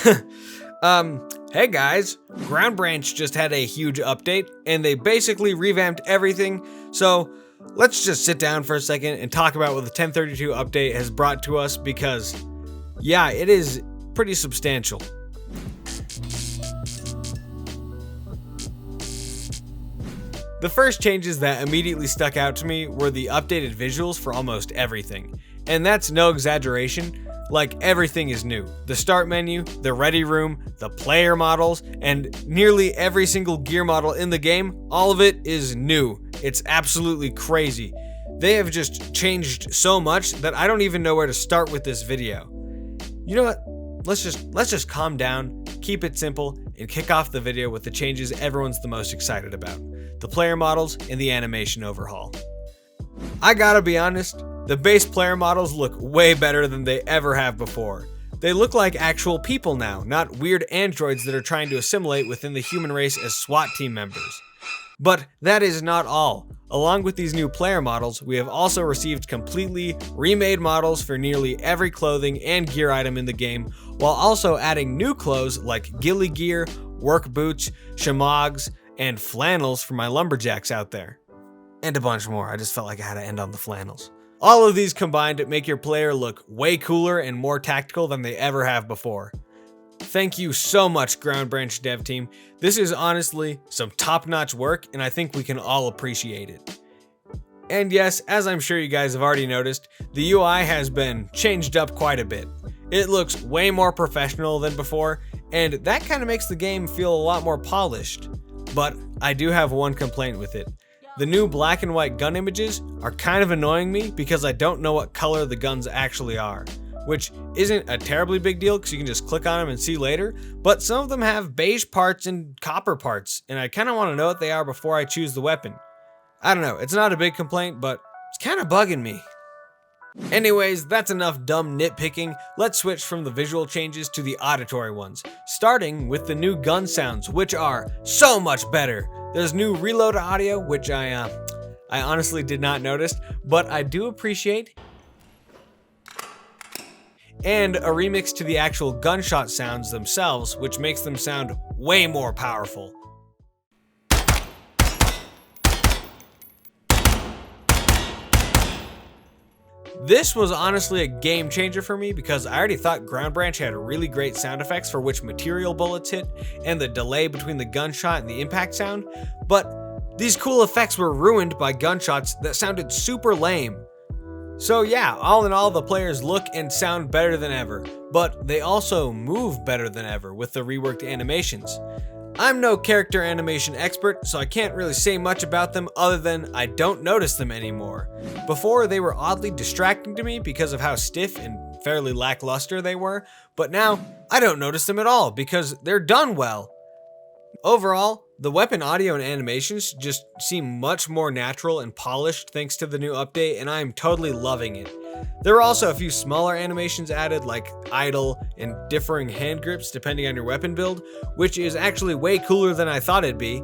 Hey guys, Ground Branch just had a huge update and they basically revamped everything, so let's just sit down for a second and talk about what the 1032 update has brought to us because, yeah, it is pretty substantial. The first changes that immediately stuck out to me were the updated visuals for almost everything, and that's no exaggeration. Like, everything is new. The start menu, the ready room, the player models, and nearly every single gear model in the game, all of it is new. It's absolutely crazy. They have just changed so much that I don't even know where to start with this video. You know what? Let's just calm down, keep it simple, and kick off the video with the changes everyone's the most excited about. The player models and the animation overhaul. I gotta be honest, the base player models look way better than they ever have before. They look like actual people now, not weird androids that are trying to assimilate within the human race as SWAT team members. But that is not all. Along with these new player models, we have also received completely remade models for nearly every clothing and gear item in the game, while also adding new clothes like ghillie gear, work boots, chamogs, and flannels for my lumberjacks out there. And a bunch more. I just felt like I had to end on the flannels. All of these combined make your player look way cooler and more tactical than they ever have before. Thank you so much, Ground Branch dev team. This is honestly some top-notch work, and I think we can all appreciate it. And yes, as I'm sure you guys have already noticed, the UI has been changed up quite a bit. It looks way more professional than before, and that kind of makes the game feel a lot more polished. But I do have one complaint with it. The new black and white gun images are kind of annoying me because I don't know what color the guns actually are, which isn't a terribly big deal because you can just click on them and see later, but some of them have beige parts and copper parts, and I kind of want to know what they are before I choose the weapon. I don't know, it's not a big complaint, but it's kind of bugging me. Anyways, that's enough dumb nitpicking. Let's switch from the visual changes to the auditory ones, starting with the new gun sounds, which are so much better. There's new reload audio, which I honestly did not notice, but I do appreciate. And a remix to the actual gunshot sounds themselves, which makes them sound way more powerful. This was honestly a game changer for me because I already thought Ground Branch had really great sound effects for which material bullets hit and the delay between the gunshot and the impact sound, but these cool effects were ruined by gunshots that sounded super lame. So yeah, all in all, the players look and sound better than ever, but they also move better than ever with the reworked animations. I'm no character animation expert, so I can't really say much about them other than I don't notice them anymore. Before, they were oddly distracting to me because of how stiff and fairly lackluster they were, but now I don't notice them at all because they're done well. Overall, the weapon audio and animations just seem much more natural and polished thanks to the new update, and I'm totally loving it. There were also a few smaller animations added, like idle and differing hand grips depending on your weapon build, which is actually way cooler than I thought it'd be.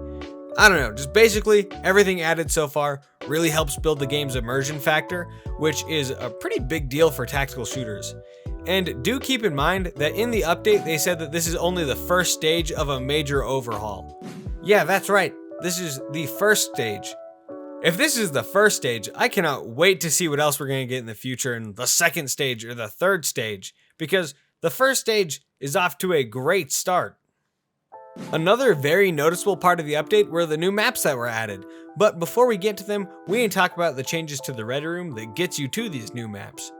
I don't know, just basically everything added so far really helps build the game's immersion factor, which is a pretty big deal for tactical shooters. And do keep in mind that in the update they said that this is only the first stage of a major overhaul. Yeah, that's right, this is the first stage. If this is the first stage, I cannot wait to see what else we're going to get in the future in the second stage or the third stage, because the first stage is off to a great start. Another very noticeable part of the update were the new maps that were added, but before we get to them, we need to talk about the changes to the ready room that gets you to these new maps.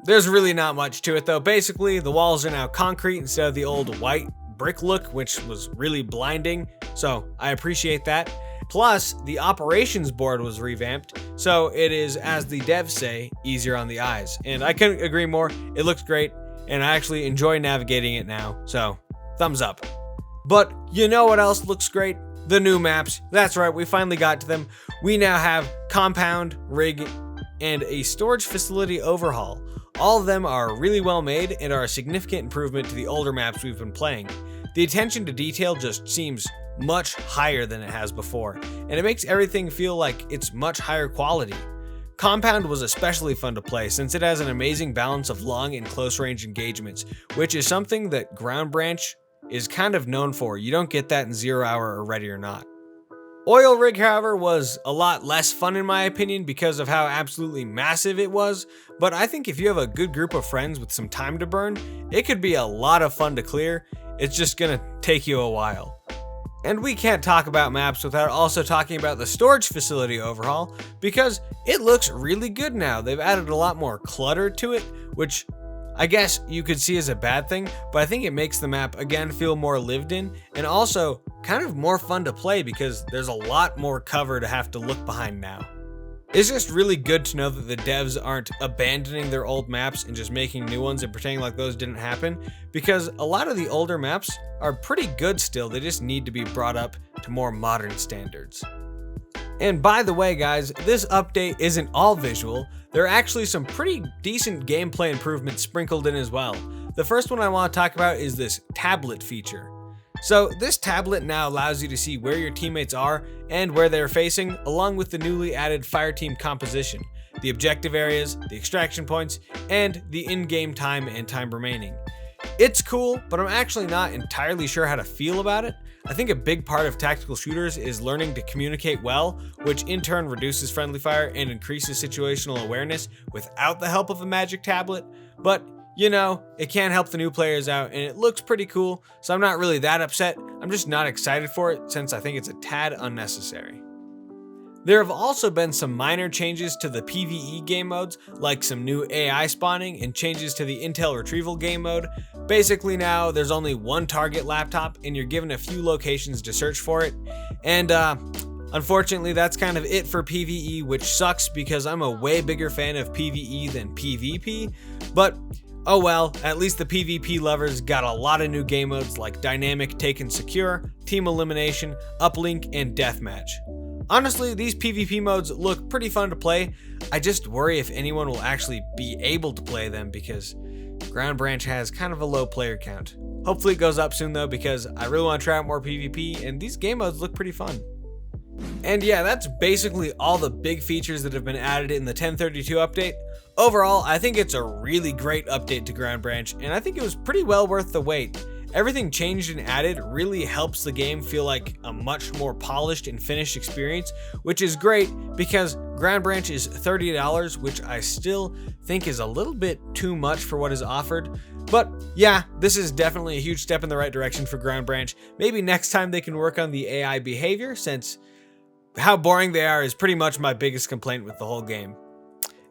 There's really not much to it though. Basically, the walls are now concrete instead of the old white brick look, which was really blinding, so I appreciate that. Plus, the operations board was revamped, so it is, as the devs say, easier on the eyes. And I couldn't agree more, it looks great, and I actually enjoy navigating it now, so thumbs up. But you know what else looks great? The new maps. That's right, we finally got to them. We now have compound, rig, and a storage facility overhaul. All of them are really well made and are a significant improvement to the older maps we've been playing. The attention to detail just seems much higher than it has before, and it makes everything feel like it's much higher quality. Compound was especially fun to play since it has an amazing balance of long and close range engagements, which is something that Ground Branch is kind of known for. You don't get that in 0 Hour or Ready or Not. Oil Rig, however, was a lot less fun in my opinion because of how absolutely massive it was, but I think if you have a good group of friends with some time to burn, it could be a lot of fun to clear. It's just gonna take you a while. And we can't talk about maps without also talking about the storage facility overhaul, because it looks really good now. They've added a lot more clutter to it, which I guess you could see as a bad thing, but I think it makes the map again feel more lived in and also kind of more fun to play because there's a lot more cover to have to look behind now. It's just really good to know that the devs aren't abandoning their old maps and just making new ones and pretending like those didn't happen, because a lot of the older maps are pretty good still. They just need to be brought up to more modern standards. And by the way, guys, this update isn't all visual. There are actually some pretty decent gameplay improvements sprinkled in as well. The first one I want to talk about is this tablet feature. So this tablet now allows you to see where your teammates are and where they're facing, along with the newly added fireteam composition, the objective areas, the extraction points, and the in-game time and time remaining. It's cool, but I'm actually not entirely sure how to feel about it. I think a big part of tactical shooters is learning to communicate well, which in turn reduces friendly fire and increases situational awareness without the help of a magic tablet, but you know, it can help the new players out and it looks pretty cool, so I'm not really that upset. I'm just not excited for it since I think it's a tad unnecessary. There have also been some minor changes to the PvE game modes, like some new AI spawning and changes to the intel retrieval game mode. Basically now there's only one target laptop and you're given a few locations to search for it. And unfortunately that's kind of it for PvE, which sucks because I'm a way bigger fan of PvE than PvP, but oh well, at least the PvP lovers got a lot of new game modes like Dynamic Take and Secure, Team Elimination, Uplink, and Deathmatch. Honestly, these PvP modes look pretty fun to play. I just worry if anyone will actually be able to play them because Ground Branch has kind of a low player count. Hopefully it goes up soon though, because I really want to try out more PvP and these game modes look pretty fun. And yeah, that's basically all the big features that have been added in the 1032 update. Overall, I think it's a really great update to Ground Branch, and I think it was pretty well worth the wait. Everything changed and added really helps the game feel like a much more polished and finished experience, which is great because Ground Branch is $30, which I still think is a little bit too much for what is offered. But yeah, this is definitely a huge step in the right direction for Ground Branch. Maybe next time they can work on the AI behavior, since how boring they are is pretty much my biggest complaint with the whole game.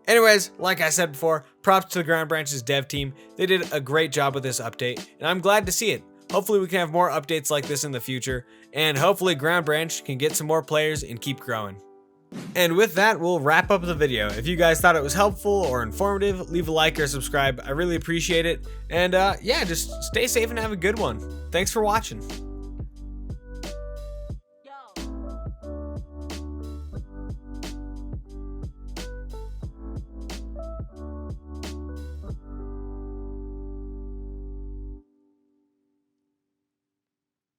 Anyways, like I said before, props to the Ground Branch's dev team. They did a great job with this update, and I'm glad to see it. Hopefully we can have more updates like this in the future, and hopefully Ground Branch can get some more players and keep growing. And with that, we'll wrap up the video. If you guys thought it was helpful or informative, leave a like or subscribe. I really appreciate it. And yeah, just stay safe and have a good one. Thanks for watching.